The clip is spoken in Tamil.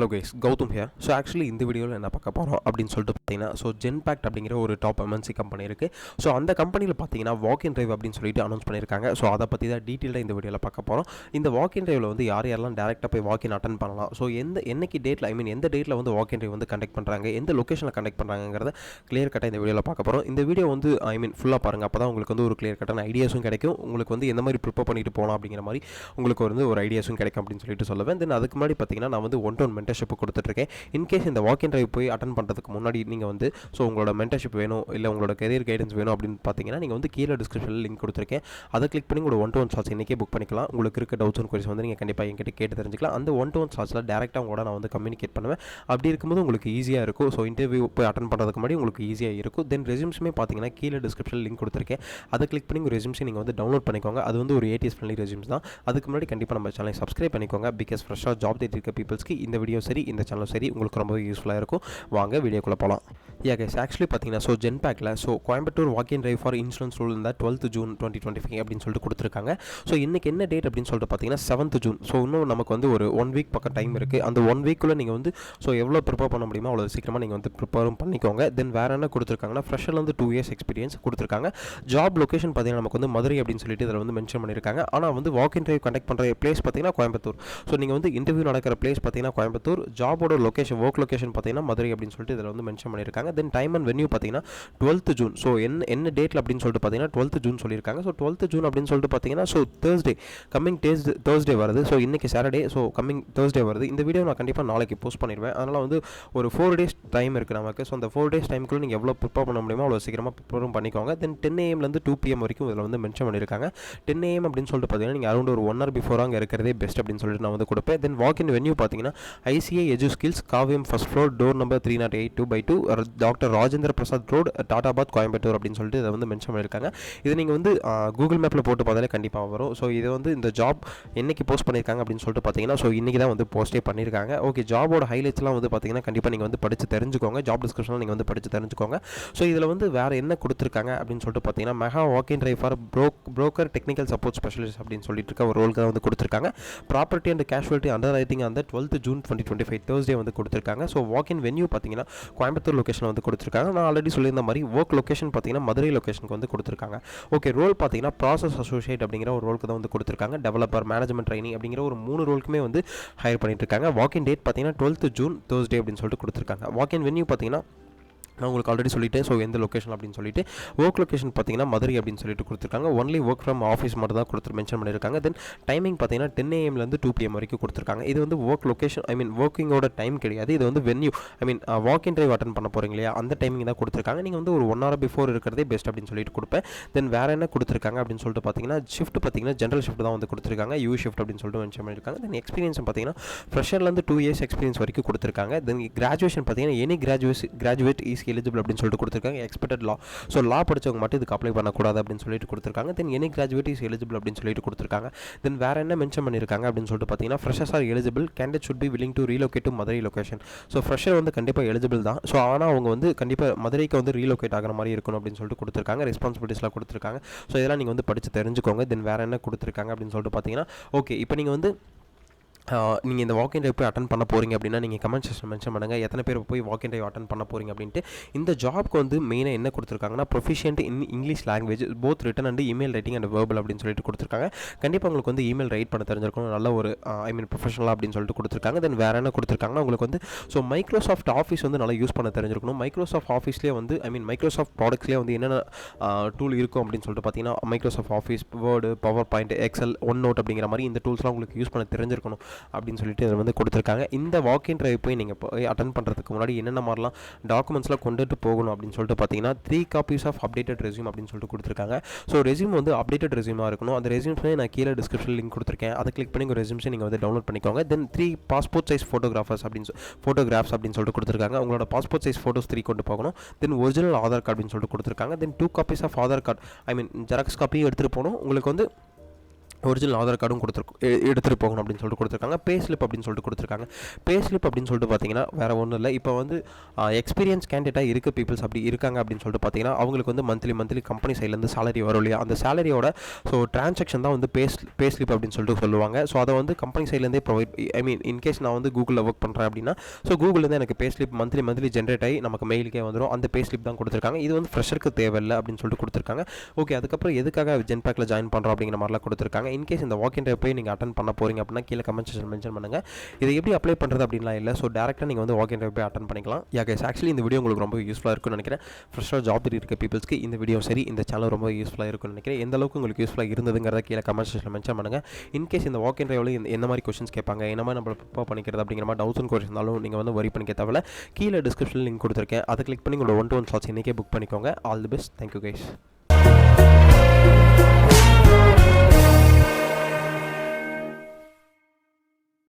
Hello guys, Gautam here. So actually இந்த வீடியோவில் என்ன பார்க்க போகிறோம் அப்படின்னு சொல்லிட்டு பார்த்தீங்கன்னா, ஸோ ஜென்பேக்ட் அப்படிங்கிற ஒரு டாப் எம்என்சி கம்பெனி இருக்குது. ஸோ அந்த கம்பெனியில் பார்த்தீங்கன்னா வாக் இன் டிரைவ் அப்படின்னு சொல்லிட்டு அனௌன்ஸ் பண்ணியிருக்காங்க. ஸோ அதை பற்றி தான் டீட்டெயிலாக இந்த வீடியோவில் பார்க்க போகிறோம். இந்த வாக் இன் டிரைவில் வந்து யாரெல்லாம் டேரெக்டாக போய் வாக் இன் அட்டன் பண்ணலாம், ஸோ என்னைக்கு டேட்டில் எந்த டேட்டில் வந்து வாக் இன் டிரைவ் வந்து கண்டக்ட் பண்ணுறாங்க, எந்த லொக்கேஷனில் கண்டக்ட் பண்ணுறாங்கிறத கிளியர் கட்டாக இந்த வீடியோவில் பார்க்க போகிறோம். இந்த வீடியோ வந்து ஃபுல்லாக பாருங்கள், அப்போ தான் உங்களுக்கு வந்து ஒரு கிளியர் கட்டான ஐடியாஸும் கிடைக்கும். உங்களுக்கு வந்து எந்த மாதிரி ப்ரிப்பேர் பண்ணிட்டு போகலாம் அப்படிங்கிற மாதிரி உங்களுக்கு வந்து ஒரு ஐடியாஸும் கிடைக்கும் அப்படின்னு சொல்லிட்டு சொல்லுவேன். தென் அதுக்கு முன்னாடி பார்த்தீங்கன்னா நான் வந்து ஒன் மென்டர்ஷிப் கொடுத்துட்ருக்கேன். இன்கேஸ் இந்த வாக் இன் டிரைவ் போய் அட்டன் பண்ணுறதுக்கு முன்னாடி நீங்கள் வந்து ஸோ உங்களோட மென்டர்ஷிப் வேணும், இல்லை உங்களோட கரியர் கைடன்ஸ் வேணும் அப்படின்னு பார்த்தீங்கன்னா நீங்கள் வந்து கீழே டிஸ்கிரிப்ஷனில் லிங்க் கொடுத்துருக்கேன். அதை கிளிக் பண்ணி உங்களோட ஒன் டு ஒன் சார்ஜ் இன்றைக்கே புக் பண்ணிக்கலாம். உங்களுக்கு இருக்க டவுட்ஸ் அண்ட் குவரிஸ் வந்து நீங்கள் கண்டிப்பாக என்கிட்ட கேட்டு தெரிஞ்சுக்கலாம். அந்த ஒன் டு ஒன் சார்ஜில் டேரெக்டாக உங்களோட நான் வந்து கம்யூனிகேட் பண்ணுவேன். அப்படி இருக்கும்போது உங்களுக்கு ஈஸியாக இருக்கும். ஸோ இன்டர்வியூ போய் அட்டன் பண்ணுறதுக்கு முன்னாடி உங்களுக்கு ஈஸியாக இருக்கும். தென் ரெஸ்யூம்ஸுமே பார்த்தீங்கன்னா கீழே டிஸ்கிரிப்ஷனில் லிங்க் கொடுத்துருக்கேன். அதை கிளிக் பண்ணி உங்கள் ரெஸ்யூம்ஸை நீங்கள் வந்து டவுன்லோட் பண்ணிக்கோங்க. அது வந்து ஒரு ATS ஃப்ரெண்ட்லி ரெஸ்யூம்ஸ் தான். அதுக்கு முன்னாடி கண்டிப்பாக நம்ம சேனலை சப்ஸ்கிரைப் பண்ணிக்கோங்க. பிகாஸ் ஃப்ரெஷ்ஷாக ஜாப் தேடி இருக்க பீப்பிள்ஸ்க்கு இந்த வீடியோ சரி, இந்த சேனலும் சரி உங்களுக்கு ரொம்பவே யூஸ்ஃபுல்லாக இருக்கும். வாங்க வீடியோக்குள்ளே போகலாம். கைஸ், ஆக்சுவலி பார்த்தீங்கன்னா ஸோ ஜென்பேக்கில் so Coimbatore walk in drive for insurance rule இந்த 12th June 2025 அப்படின்னு சொல்லிட்டு கொடுத்துருக்காங்க. ஸோ இன்றைக்கி என்ன டேட் அப்படின்னு சொல்லிட்டு பார்த்தீங்கன்னா 7th June. ஸோ இன்னும் நமக்கு வந்து ஒரு 1 வீக் பக்கம் டைம் இருக்குது. அந்த 1 வீக்குள்ளே நீங்கள் வந்து ஸோ எவ்வளோ ப்ரிப்பேர் பண்ண முடியுமோ அவ்வளோ சீக்கிரமாக நீங்கள் வந்து ப்ரிப்பேரும் பண்ணிக்கோங்க. தென் வேறு என்ன கொடுத்துருக்காங்கன்னா ஃப்ரெஷரில் வந்து 2 years எக்ஸ்பீரியன்ஸ் கொடுத்துருக்காங்க. ஜாப் லொக்கேஷன் பார்த்தீங்கன்னா நமக்கு வந்து மதுரை அப்படின்னு சொல்லிட்டு இதில் வந்து மென்ஷன் பண்ணியிருக்காங்க. ஆனால் வந்து வாக் இன் டிரைவ் கண்டக்ட் பண்ணுற பிளேஸ் பார்த்தீங்கன்னா கோயம்புத்தூர். ஸோ நீங்கள் வந்து இன்டர்வியூ நடக்கிற பிளேஸ் பார்த்தீங்கன்னா கோயம்புத்தூர், ஜாபோட லொக்கேஷன் ஒர்க் லொக்கேஷன் பார்த்தீங்கன்னா மதுரை அப்படின்னு சொல்லிட்டு இதில் வந்து மென்ஷன் பண்ணியிருக்காங்க. தென் டைம் அண்ட் வென்யூ பார்த்தீங்கன்னா 12th June. ஸோ என்ன டேட்டில் அப்படின்னு சொல்லிட்டு பார்த்தீங்கன்னா 12th June சொல்லியிருக்காங்க. ஸோ 12th June அப்படின்னு சொல்லிட்டு பார்த்தீங்கன்னா ஸோ தேர்ஸ்டே, கம்மிங் தேர்ஸ்டே வருது. ஸோ இன்றைக்கி சாட்டர்டே, ஸோ கம்மிங் தேர்ஸ்டே வருது. இந்த வீடியோ நான் கண்டிப்பாக நாளைக்கு போஸ்ட் பண்ணிடுவேன். அதனால் வந்து ஒரு 4 days டைம் இருக்குது நமக்கு. ஸோ அந்த 4 days டைமுக்குள்ளே நீங்கள் எவ்வளோ ப்ரிப்பேர் பண்ண முடியுமோ அவ்வளோ சீக்கிரமாக ப்ரிப்பேரும் பண்ணிக்கோங்க. தென் 10 AM to 2 PM வரைக்கும் இதில் வந்து மென்ஷன் பண்ணியிருக்காங்க. 10 AM அப்படின்னு சொல்லிட்டு பார்த்தீங்கன்னா நீங்கள் அரௌண்ட் ஒரு 1 hour பிஃபோர் அங்கே இருக்கிறதே பெஸ்ட் அப்படின்னு சொல்லிட்டு நான் வந்து கொடுப்பேன். தென் வாக் இன் வென்யூ பார்த்தீங்கன்னா ICA எஜு ஸ்கில்ஸ், காவியம் first floor, door number 308/2 doctor Rajendra Prasad road, Tatabad, Coimbatore அப்படின்னு சொல்லிட்டு இதை வந்து மென்ஷன் பண்ணியிருக்காங்க. இது நீங்கள் வந்து கூகுள் மேப்பில் போட்டு பார்த்தாலே கண்டிப்பாக வரும். ஸோ இது வந்து இந்த ஜாப் என்னைக்கு போஸ்ட் பண்ணியிருக்காங்க அப்படின்னு சொல்லிட்டு பார்த்தீங்கன்னா ஸோ இன்றைக்கி தான் வந்து போஸ்ட்டே பண்ணியிருக்காங்க. ஓகே, ஜாபோட ஹைலைட்ஸ்லாம் வந்து பார்த்தீங்கன்னா கண்டிப்பாக நீங்கள் வந்து படித்து தெரிஞ்சுக்கோங்க. ஜாப் டிஸ்கிரிப்ஷனில் நீங்கள் வந்து படித்து தெரிஞ்சுக்கோங்க. ஸோ இதில் வந்து வேறு என்ன கொடுத்துருக்காங்க அப்படின்னு சொல்லிட்டு பார்த்தீங்கன்னா mega walk in drive for broker technical support specialist அப்படின்னு சொல்லிட்டு இருக்க ஒரு ரோலுக்கு தான் வந்து கொடுத்துருக்காங்க. Property and casualty under writing அந்த 12th June 2025 தேர்ஸ்டே வந்து கொடுத்துருக்காங்க. ஸோ வாக் இன் வென்யூ பார்த்தீங்கன்னா கோயம்புத்தூர் லொக்கேஷன் வந்து கொடுத்துருக்காங்க. நான் ஆல்ரெடி சொல்லியிருந்த மாதிரி ஒர்க் லொக்கேஷன் பார்த்தீங்கன்னா மதுரை லொக்கேஷனுக்கு வந்து கொடுத்துருக்காங்க. ஓகே, ரோல் பார்த்தீங்கன்னா ப்ராசஸ் அசோசியேட் அப்படிங்கிற ஒரு ரோலுக்கு தான் வந்து கொடுத்துருக்காங்க. டெவலப்பர், மேனேஜ்மெண்ட் ட்ரைனிங் அப்படிங்கிற ஒரு 3 ரோலுக்குமே வந்து ஹையர் பண்ணிட்டு இருக்காங்க. வாக் இன் டேட் பார்த்தீங்கன்னா 12th June தேர்ஸ்டே அப்படின்னு சொல்லிட்டு கொடுத்துருக்காங்க. வாக் இன் வென்யூ பார்த்தீங்கன்னா நான் உங்களுக்கு ஆல்ரெடி சொல்லிட்டேன். ஸோ எந்த லொக்கேஷன் அப்படின்னு சொல்லிட்டு ஒர்க் லொக்கேஷன் பார்த்தீங்கன்னா மதுரை அப்படின்னு சொல்லிட்டு கொடுத்துருக்காங்க. ஒன்லி ஒர்க் ஃப்ரம் ஆஃபீஸ் மட்டும் தான் மென்ஷன் பண்ணியிருக்காங்க. தென் டைமிங் பார்த்தீங்கன்னா 10 AM to 2 PM வரைக்கும் கொடுத்துருக்காங்க. இது வந்து ஒர்க் லொக்கேஷன் ஒர்க்கிங்கோட டைம் கிடையாது. இது வந்து venue walk in drive attend பண்ண போகிறீங்க இல்லையா, அந்த டைமிங் தான் கொடுத்துருக்காங்க. நீங்கள் வந்து ஒரு 1 hour பிஃபோர் இருக்கிறதே பெஸ்ட் அப்படின்னு சொல்லிட்டு கொடுப்பேன். தென் வேறு என்ன கொடுத்துருக்காங்க அப்படின்னு சொல்லிட்டு பார்த்தீங்கன்னா ஷிஃப்ட் பார்த்தீங்கன்னா ஜென்ரல் ஷிஃப்ட் தான் வந்து கொடுத்துருக்காங்க. ஷிஃப்ட் அப்படின்னு சொல்லிட்டு மென்ஷன் பண்ணியிருக்காங்க. தென் எக்ஸ்பீரியன்ஸ் பார்த்தீங்கன்னா ஃப்ரெஷர்லேருந்து 2 years எக்ஸ்பீரியன்ஸ் வரைக்கும் கொடுத்துருக்காங்க. தென் கிராஜுவேஷன் பார்த்தீங்கன்னா எனி கிராஜுவேட் இஸ் எலிஜிபிள் அப்படின்னு சொல்லிட்டு கொடுத்துருக்காங்க. எக்ஸ்பெக்டட் லா, ஸோ லா படித்தவங்க மட்டும் இதுக்கு அப்ளை பண்ணக்கூடாது அப்படின்னு சொல்லிட்டு கொடுத்துருக்காங்க. தென் எனி கிராஜுவேட் இஸ் எலிஜிபிள் அப்படின்னு சொல்லிட்டு கொடுத்துருக்காங்க. தென் வேறு என்ன மென்ஷன் பண்ணியிருக்காங்க அப்படின்னு சொல்லிட்டு பார்த்தீங்கன்னா freshers are eligible, candidate should be willing to relocate to Madurai location. So fresher வந்து கண்டிப்பாக எலிஜிபிள் தான். ஸோ ஆனால் அவங்க வந்து கண்டிப்பாக மதுரைக்கு வந்து ரீலோகேட் ஆகிற மாதிரி இருக்கணும் அப்படின்னு சொல்லிட்டு கொடுத்துருக்காங்க. ரெஸ்பான்சிபிலிட்டிஸ்லாம் கொடுத்துருக்காங்க. ஸோ இதெல்லாம் நீங்கள் வந்து படித்து தெரிஞ்சுக்கோங்க. தென் வேறு என்ன கொடுத்துருக்காங்க அப்படின்னு சொல்லிட்டு பார்த்தீங்கன்னா ஓகே, இப்போ நீங்கள் வந்து நீங்கள் இந்த வாக் இன் டிரைவ் போய் அட்டன் பண்ண போகிறீங்க அப்படின்னா நீங்கள் கமெண்ட் செக்ஷன் மென்ஷன் பண்ணுங்கள் எத்தனை பேர் போய் வாக் இன் டிரைவ் அட்டன் பண்ண போகிறீங்க அப்படின்ட்டு. இந்த ஜாப்க்கு வந்து மெயினாக என்ன கொடுத்துருக்காங்கன்னா proficient in English language both return and email writing and verbal அப்படின்னு சொல்லிட்டு கொடுத்துருக்காங்க. கண்டிப்பாக உங்களுக்கு வந்து இமெயில் ரைட் பண்ண தெரிஞ்சிருக்கணும், நல்ல ஒரு ப்ரொஃபஷனலாக அப்படின்னு சொல்லிட்டு கொடுத்துருக்காங்க. தென் வேறு என்ன கொடுத்துருக்காங்கன்னா உங்களுக்கு வந்து ஸோ மைக்ரோசாஃப்ட் ஆஃபீஸ் வந்து நல்லா யூஸ் பண்ண தெரிஞ்சிருக்கணும். மைக்ரோசாஃப்ட் ஆஃபீஸ்லேயே வந்து மைக்ரோசாஃப்ட் ப்ராடக்ட்ஸ்லேயே வந்து என்னென்ன டூல் இருக்கும் அப்படின்னு சொல்லிட்டு பார்த்தீங்கன்னா Microsoft Office, Word, PowerPoint, Excel, OneNote அப்படிங்கிற மாதிரி இந்த டூல்ஸ்லாம் உங்களுக்கு யூஸ் பண்ண தெரிஞ்சிருக்கணும் அப்படின்னு சொல்லிட்டு இதில் வந்து கொடுத்துருக்காங்க. இந்த வாக் இன் டிரைவ் போய் நீங்கள் போய் அட்டன் பண்ணுறதுக்கு முன்னாடி என்னென்ன மாதிரிலாம் டாக்குமெண்ட்ஸ்லாம் கொண்டுட்டு போகணும் அப்படின்னு சொல்லிட்டு பார்த்தீங்கன்னா 3 copies ஆஃப் அப்டேட்டட் ரெஸ்யூம் அப்படின்னு சொல்லிட்டு கொடுத்துருக்காங்க. ஸோ ரெஸ்யூம் வந்து அப்டேட்டட் ரெஸ்யூமாக இருக்கணும். அந்த ரெஸ்யூம்ஸே நான் கீழே டிஸ்கிரிப்ஷன் லிங்க் கொடுத்துருக்கேன். அதை கிளிக் பண்ணி உங்கள் ரெஸ்யூம்ஸை நீங்கள் வந்து டவுன்லோட் பண்ணிக்கோங்க. தென் 3 பாஸ்போர்ட் சைஸ் ஃபோட்டோகிராஃப்ஸ் அப்படின்னு சொல்லிட்டு கொடுத்துருக்காங்க. உங்களோட பாஸ்போர்ட் சைஸ் ஃபோட்டோஸ் 3 கொண்டு போகணும். தென் ஒரிஜினல் ஆதார் கார்டு அப்படின்னு சொல்லிட்டு கொடுத்துருக்காங்க. Then 2 copies of Aadhaar card xerox காப்பியும் எடுத்துகிட்டு போகணும். உங்களுக்கு வந்து ஒரிஜினல் ஆதார் கார்டும் எடுத்துகிட்டு போகணும் அப்படின்னு சொல்லிட்டு கொடுத்துருக்காங்க. பே ஸ்லிப் அப்படின்னு சொல்லிட்டு கொடுத்துருக்காங்க. பே ஸ்லிப் அப்படின்னு சொல்லிட்டு பார்த்தீங்கன்னா வேறு ஒன்றும் இல்லை. இப்போ வந்து எக்ஸ்பீரியன்ஸ் கேண்டிடேட்டாக இருக்க பீப்புள்ஸ் அப்படி இருக்காங்க அப்படின்னு சொல்லிட்டு பார்த்தீங்கன்னா அவங்களுக்கு வந்து மந்த்லி கம்பெனி சைட்லேருந்து சேலரி வரும் இல்லையா, அந்த சேலரியோட ஸோ டிரான்சாக்ஷன் தான் வந்து பே ஸ்லிப் அப்படின்னு சொல்லிட்டு சொல்லுவாங்க. ஸோ அதை வந்து கம்பெனி சைட்லேருந்தே ப்ரொவைட், ஐ மீன் இன்கேஸ் நான் வந்து கூகுளில் ஒர்க் பண்ணுறேன் அப்படின்னா ஸோ கூகுள்லேருந்து எனக்கு பே ஸ்லிப் மந்த்லி ஜென்ரேட் ஆகி நமக்கு மெயிலுக்கே வந்துடும். அந்த பே ஸ்லிப் தான் கொடுத்துருக்காங்க. இது வந்து ஃப்ரெஷருக்கு தேவையில்லை அப்படின்னு சொல்லிட்டு கொடுத்துருக்காங்க. ஓகே, அதுக்கப்புறம் எதுக்காக ஜென்பேக்கில் ஜாயின் பண்ணுறோம் அப்படிங்கிற மாதிரிலாம் கொடுத்துருக்காங்க. இன்கேஸ் இந்த வாக் இன் ட்ரைவ் போய் நீங்கள் அட்டன் பண்ண போகிறீங்க அப்படின்னா கீழே கமெண்ட் செக்ஷன் மென்ஷன் பண்ணுங்கள். இதை எப்படி அப்ளை பண்ணுறது அப்படின்லாம் இல்லை. ஸோ டேரெக்டாக நீங்கள் வந்து வாக் இன் ட்ரைவ் போய் அட்டன் பண்ணிக்கலாம். யா கைஸ், ஆக்சுவலி இந்த வீடியோ உங்களுக்கு ரொம்ப யூஸ்ஃபுல்லாக இருக்கும்னு நினைக்கிறேன். ஃப்ரெஷ்ஷாக ஜாப் இருக்க பீப்புள்ஸ்க்கு இந்த வீடியோ சரி, இந்த சேனல் ரொம்ப யூஸ்ஃபுல்லாக இருக்கும்னு நினைக்கிறேன். எந்த அளவுக்கு உங்களுக்கு யூஸ்ஃபுல்லாக இருந்ததுங்கிறத கீழே கமெண்ட் செக்ஷனில் மென்ஷன் பண்ணுங்கள். இன்கேஸ் இந்த வாக் இன் ட்ரைவில் என்ன மாதிரி கொஸ்டின்ஸ் கேட்பாங்க, என்ன மாதிரி நம்ம ப்ரிப்பேர் பண்ணிக்கிறது அப்படிங்கிற மாதிரி டவுட்ஸ் அண்ட் கொஸ்டின் இருந்தாலும் நீங்கள் வந்து வரி பண்ணிக்க தேவையில்ல. கீழே டிஸ்கிரிப்ஷனில் லிங்க் கொடுத்துருக்கேன். அதை கிளிக் பண்ணி உங்களோட 1-to-1 ஸ்லாட்ஸ் இன்றைக்கே புக் பண்ணிக்கோங்க. All the best. Thank you guys.